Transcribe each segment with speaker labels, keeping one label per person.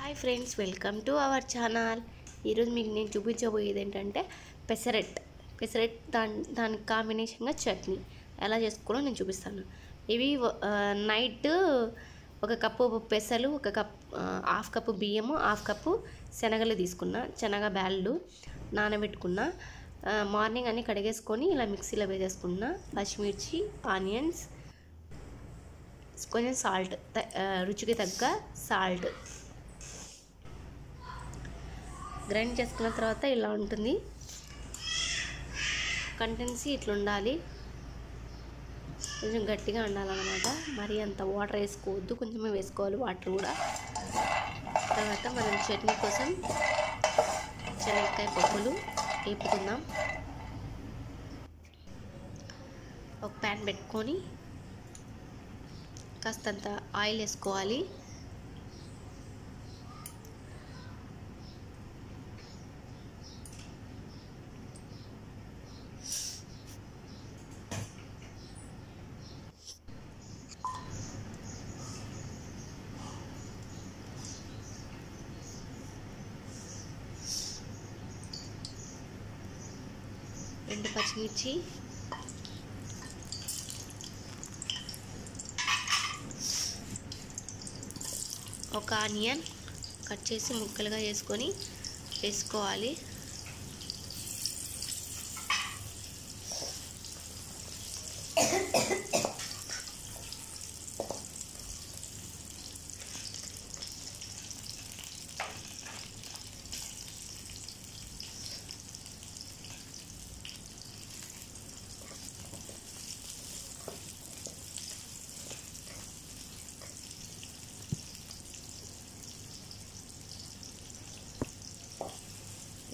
Speaker 1: Hi friends, welcome to our channel. ఈరోజు మీకు నేను చూపించబోయేది ఏంటంటే పెసరెట్ దానికి కాంబినేషన్గా చట్నీ ఎలా చేసుకోవాలో నేను చూపిస్తాను. ఇవి నైట్ ఒక కప్పు పెసలు, హాఫ్ కప్పు బియ్యము, హాఫ్ కప్పు శనగలు తీసుకున్న, శనగ బ్యాళ్ళు నానబెట్టుకున్న. మార్నింగ్ అన్నీ కడిగేసుకొని ఇలా మిక్సీలో వేసేసుకున్న. పచ్చిమిర్చి, ఆనియన్స్, కొంచెం సాల్ట్, రుచికి తగ్గ సాల్ట్ గ్రైండ్ చేసుకున్న తర్వాత ఇలా ఉంటుంది. కంటెన్సీ ఇట్లా ఉండాలి, కొంచెం గట్టిగా ఉండాలన్నమాట. మరి అంత వాటర్ వేసుకోవద్దు, కొంచెమే వేసుకోవాలి వాటర్ కూడా. తర్వాత మనం చట్నీ కోసం శనగకాయ పప్పులు వేపుకుందాం. ఒక ప్యాన్ పెట్టుకొని కాస్తంత ఆయిల్ వేసుకోవాలి. రెండు పచ్చిమిర్చి, ఒక ఆనియన్ కట్ చేసి ముక్కలుగా వేసుకొని వేసుకోవాలి.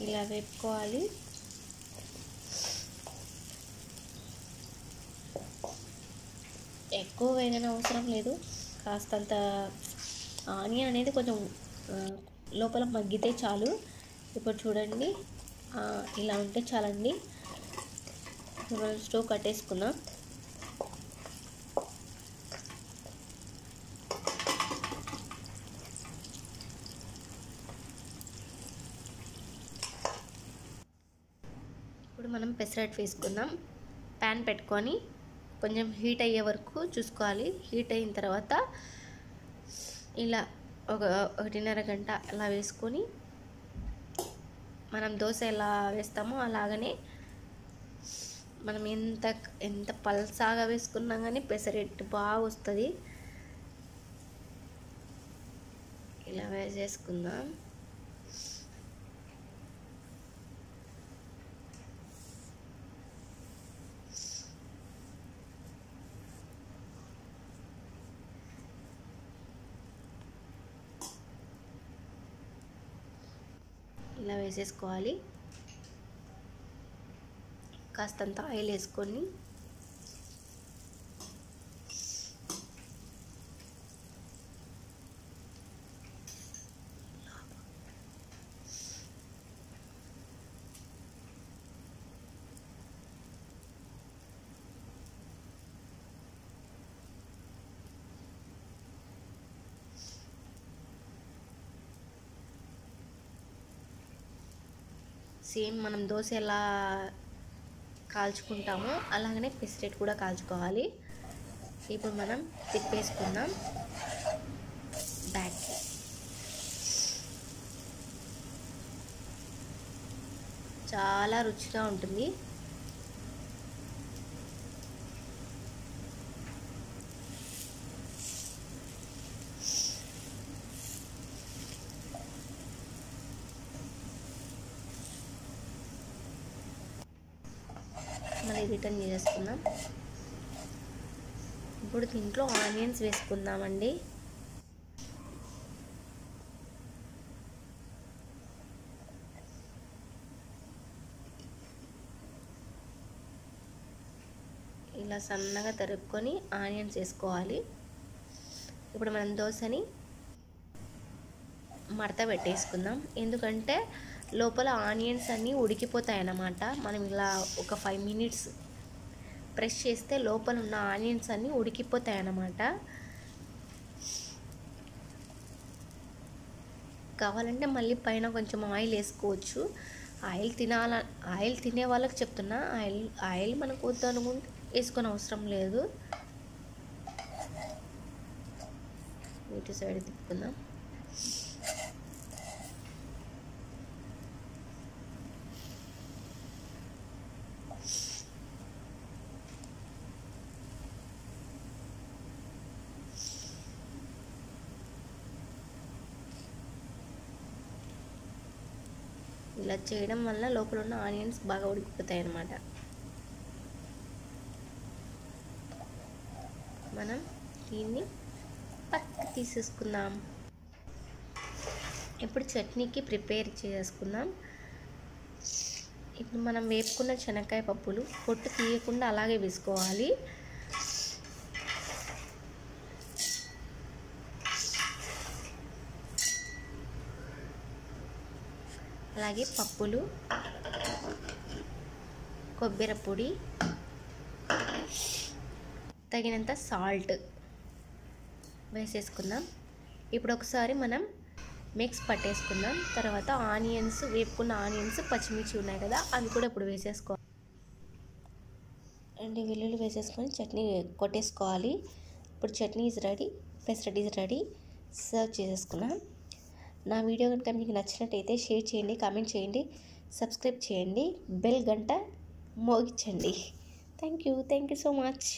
Speaker 1: ఇలా వేపుకోవాలి. ఎక్కువ వేయని అవసరం లేదు, కాస్తంత ఆనియన్ అనేది కొంచెం లోపల మగ్గితే చాలు. ఇప్పుడు చూడండి, ఇలా ఉంటే చాలండి. మనం స్టవ్ కట్టేసుకున్నాం. ఇప్పుడు మనం పెసరట్టు వేసుకుందాం. ప్యాన్ పెట్టుకొని కొంచెం హీట్ అయ్యే వరకు చూసుకోవాలి. హీట్ అయిన తర్వాత ఇలా 1.5 గంట అలా వేసుకొని, మనం దోశ ఎలా వేస్తామో అలాగనే మనం ఎంత పల్సాగా వేసుకున్నా కానీ పెసరట్టు బాగా వస్తుంది. ఇలా వేసేసుకుందాం. ఇలా వేసేసుకోవాలి. కాస్తంత ఆయిల్ వేసుకొని సేమ్ మనం దోశ ఎలా కాల్చుకుంటామో అలాగనే పెసరట్టు కూడా కాల్చుకోవాలి. ఇప్పుడు మనం తిప్పేసుకుందాం బ్యాక్. చాలా రుచిగా ఉంటుంది. మళ్ళీ రిటర్న్ చేసేసుకుందాం. ఇప్పుడు దీంట్లో ఆనియన్స్ వేసుకుందామండి. ఇలా సన్నగా తరుక్కొని ఆనియన్స్ వేసుకోవాలి. ఇప్పుడు మనం దోశని మడత పెట్టేసుకుందాం, ఎందుకంటే లోపల ఆనియన్స్ అన్నీ ఉడికిపోతాయి అన్నమాట. మనం ఇలా ఒక 5 మినిట్స్ ప్రెస్ చేస్తే లోపల ఉన్న ఆనియన్స్ అన్నీ ఉడికిపోతాయి అన్నమాట. కావాలంటే మళ్ళీ పైన కొంచెం ఆయిల్ వేసుకోవచ్చు. ఆయిల్ తినే వాళ్ళకి చెప్తున్నా, ఆయిల్ మనకు వద్దు అనుకుంటే వేసుకొని అవసరం లేదు. ఇటు సైడ్ తిప్పుకుందాం. ఇలా చేయడం వల్ల లోపల ఉన్న ఆనియన్స్ బాగా ఉడికిపోతాయి అన్నమాట. మనం దీన్ని పక్కకి తీసేసుకుందాం. ఇప్పుడు చట్నీకి ప్రిపేర్ చేసుకుందాం. ఇప్పుడు మనం వేపుకున్న శనక్కాయ పప్పులు పొట్టు తీయకుండా అలాగే వేసుకోవాలి. అలాగే పప్పులు, కొబ్బరి పొడి, తగినంత సాల్ట్ వేసేసుకుందాం. ఇప్పుడు ఒకసారి మనం మిక్స్ పట్టేసుకుందాం. తర్వాత ఆనియన్స్, వేపుకున్న ఆనియన్స్, పచ్చిమిర్చి ఉన్నాయి కదా, అవి కూడా ఇప్పుడు వేసేసుకోవాలి. 2 వెల్లుల్లి వేసేసుకొని చట్నీ కొట్టేసుకోవాలి. ఇప్పుడు chutney is ready, pesarattu is ready. Serve చేసేసుకున్నాం. నా వీడియో కనుక మీకు నచ్చినట్టయితే షేర్ చేయండి, కామెంట్ చేయండి, సబ్స్క్రైబ్ చేయండి, బెల్ గంట మోగించండి. Thank you so much.